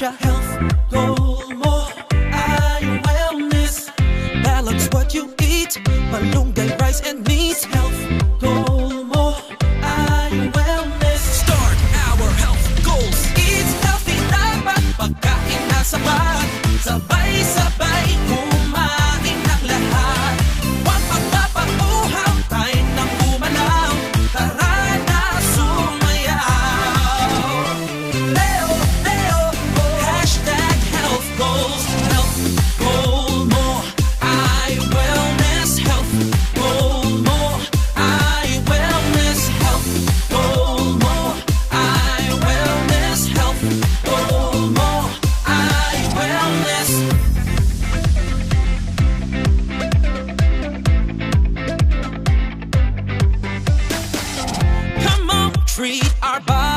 siya. Health goal mo ay wellness. Balance what you eat, malunggay, rice and meat. Health goal mo ay wellness. Start our health goals. Eat healthy, dapat pagkain na sapat. Sabay-sabay kumain ng lahat. Huwag magpapauhaw, kain ng umalaw. Tara na sumayaw. Leo, Leo, hashtag health goals. Health goal mo ay wellness. Health goal mo ay wellness. Health goal mo ay wellness. Health goal mo ay wellness. Come on, treat our body